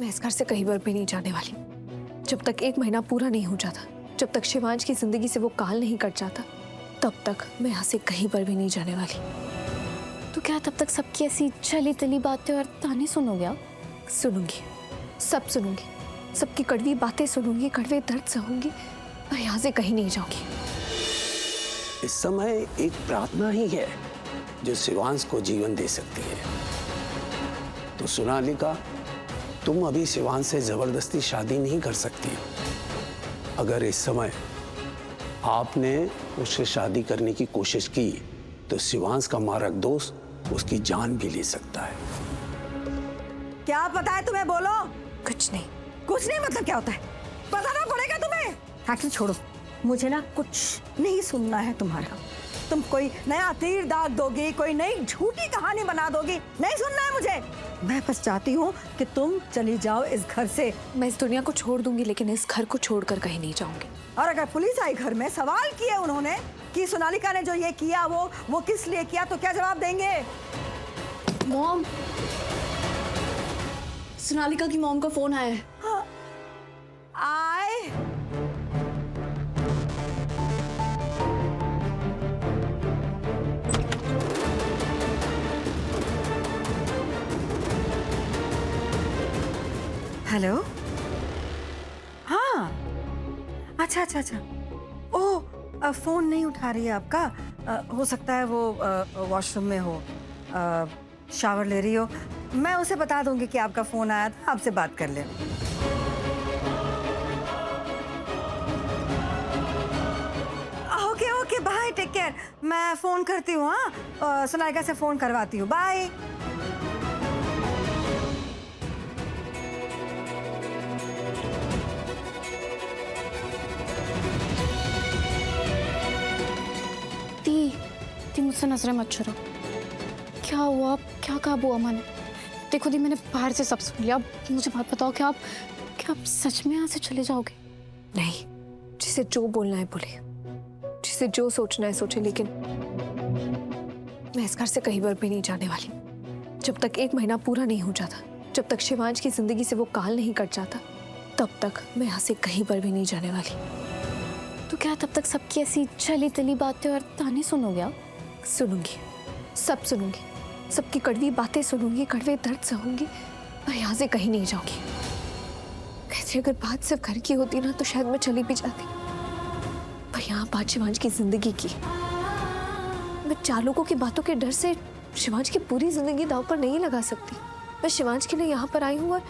मैं इस घर से कहीं पर भी नहीं जाने वाली जब तक 1 महीना पूरा नहीं हो जाता, जब तक शिवांश की जिंदगी से वो काल नहीं कट जाता, तब तक मैं यहाँ से कहीं पर भी नहीं जाने वाली। तो क्या तब तक सबकी ऐसी चली तली बातें और ताने सुनोगे आप? सुनूंगी, सब सुनूंगी, सबकी कड़वी बातें सुनूंगी, कड़वे दर्द सहूंगी, मैं यहाँ से कहीं नहीं जाऊंगी। इस समय एक प्रार्थना ही है जो शिवांश को जीवन दे सकती है। तो सोनालिका, तुम अभी शिवांश से जबरदस्ती शादी नहीं कर सकती। अगर इस समय आपने उससे शादी करने की कोशिश की तो शिवांश का मारक दोस्त उसकी जान भी ले सकता है। क्या पता है तुम्हें? बोलो। कुछ नहीं। कुछ नहीं मतलब क्या होता है? बताना पड़ेगा तुम्हें। एक्शन छोड़ो, मुझे ना कुछ नहीं सुनना है तुम्हारा। तुम कोई नया तीर दाग दोगी, कोई नई झूठी कहानी बना दोगी, नहीं सुनना है मुझे। मैं बस चाहती हूँ कि तुम चली जाओ इस घर से। मैं इस दुनिया को छोड़ दूंगी लेकिन इस घर को छोड़कर कहीं नहीं जाऊंगी। और अगर पुलिस आई घर में, सवाल किए उन्होंने कि सोनालिका ने जो ये किया वो किस लिए किया, तो क्या जवाब देंगे? मॉम, सोनालिका की मॉम का फोन आया है। हाँ, आए हेलो। हाँ, अच्छा। ओह, फोन नहीं उठा रही है आपका। हो सकता है वो वॉशरूम में हो, शावर ले रही हो। मैं उसे बता दूंगी कि आपका फोन आया था, आपसे बात कर ले। Okay bye, take care. मैं फोन करती हूँ। हाँ, सोनालिका से फोन करवाती हूँ। बाय। दी मुझसे नजरें मत चुराओ। क्या हुआ? क्या कहा बुआ माँ ने? देखो दी, मैंने बाहर से सब सुन लिया। अब मुझे बात बताओ, क्या आप सच में यहाँ से चले जाओगे? नहीं, जिसे जो बोलना है बोले, जिसे जो सोचना है सोचे, लेकिन मैं इस घर से कहीं पर भी नहीं जाने वाली जब तक 1 महीना पूरा नहीं हो जाता, जब तक शिवांश की जिंदगी से वो काल नहीं कट जाता, तब तक मैं यहाँ से कहीं पर भी नहीं जाने वाली। तो क्या तब तक सबकी ऐसी चली तली बातें और ताने सुनोगे आप? सुनूंगी, सब सुनूंगी, सबकी कड़वी बातें सुनूंगी, कड़वे दर्द सहूंगी, मैं यहाँ से कहीं नहीं जाऊंगी। कहते अगर बात सिर्फ घर की होती ना तो शायद मैं चली भी जाती, पर यहाँ बात शिवांश की जिंदगी की। मैं 4 लोगों की बातों के डर से शिवांश की पूरी जिंदगी दांव पर नहीं लगा सकती। मैं शिवांश के लिए यहाँ पर आई हूँ और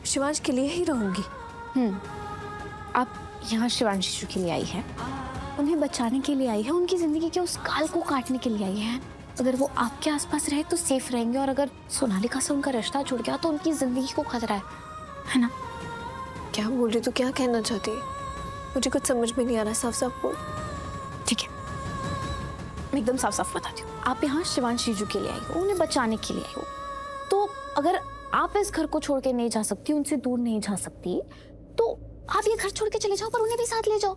शिवांश के लिए ही रहूंगी। आप यहाँ शिवांश जीजू के लिए आई है, उन्हें बचाने के लिए आई है, उनकी जिंदगी के उस काल को काटने के लिए आई है। अगर वो आपके आसपास रहे तो सेफ रहेंगे, और अगर सोनालिका से उनका रिश्ता जुड़ गया तो उनकी जिंदगी को खतरा है ना? क्या बोल रही, तो क्या कहना चाहती है? मुझे कुछ समझ में नहीं आ रहा, साफ साफ बोल। ठीक है, मैं एकदम साफ साफ बताती हूँ। आप यहाँ शिवांश जीजू के लिए आई हो, उन्हें बचाने के लिए आई हो। तो अगर आप इस घर को छोड़ के नहीं जा सकती, उनसे दूर नहीं जा सकती, तो आप ये घर छोड़ के चले जाओ, पर उन्हें भी साथ ले जाओ।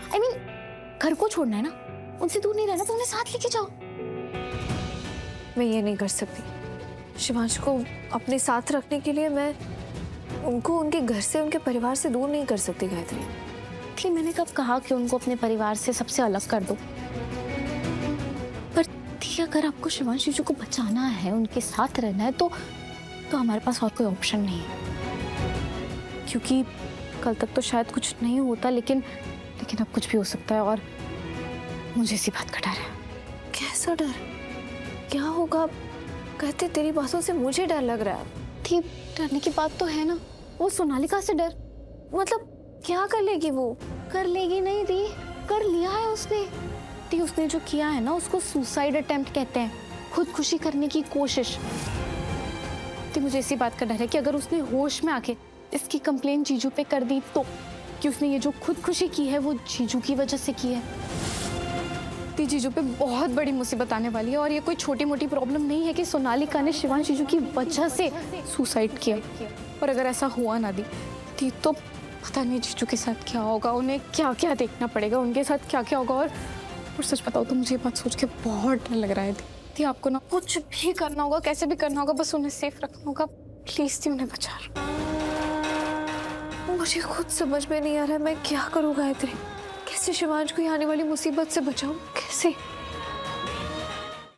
I mean, घर को छोड़ना है ना, उनसे दूर नहीं रहना, तो उन्हें साथ लेके जाओ। मैं ये नहीं कर सकती। शिवांश को अपने साथ रखने के लिए मैं उनको उनके घर से, उनके परिवार से दूर नहीं कर सकती गायत्री। इसलिए मैंने कब कहा कि उनको अपने परिवार से सबसे अलग कर दो। पर अगर आपको शिवांश जीजू को बचाना है, उनके साथ रहना है, तो हमारे पास और कोई ऑप्शन नहीं है। क्योंकि कल तक तो शायद कुछ नहीं होता, लेकिन अब कुछ भी हो सकता है, और मुझे इसी बात का डर है। कैसा डर? क्या होगा? कहते तेरी बातों से मुझे डर लग रहा है। थी डरने की बात तो है ना, वो सोनालिका से डर। मतलब क्या कर लेगी वो? कर लेगी नहीं दी, कर लिया है उसने। दी, उसने जो किया है ना, उसको सुसाइड अटेम्प्ट कहते हैं, खुदकुशी करने की कोशिश। दी, मुझे इसी बात का डर है कि अगर उसने होश में आके इसकी कंप्लेन जीजू पे कर दी, तो कि उसने ये जो खुदकुशी की है वो जीजू की वजह से की है। दी, जीजू पे बहुत बड़ी मुसीबत आने वाली है, और ये कोई छोटी मोटी प्रॉब्लम नहीं है कि सोनालिका ने शिवांश जीजू की वजह से सुसाइड किया। और अगर ऐसा हुआ ना दी, तो पता नहीं जीजू के साथ क्या होगा, उन्हें क्या क्या देखना पड़ेगा, उनके साथ क्या क्या होगा। और सच बताओ तो मुझे ये बात सोच के बहुत डर लग रहा है दी। आपको ना कुछ भी करना होगा, कैसे भी करना होगा, बस उन्हें सेफ रखना होगा। प्लीज दी उन्हें बचा लो। मुझे खुद समझ में नहीं आ रहा मैं क्या करूँ गायत्री। कैसे शिवांश को ये आने वाली मुसीबत से बचाऊं, कैसे?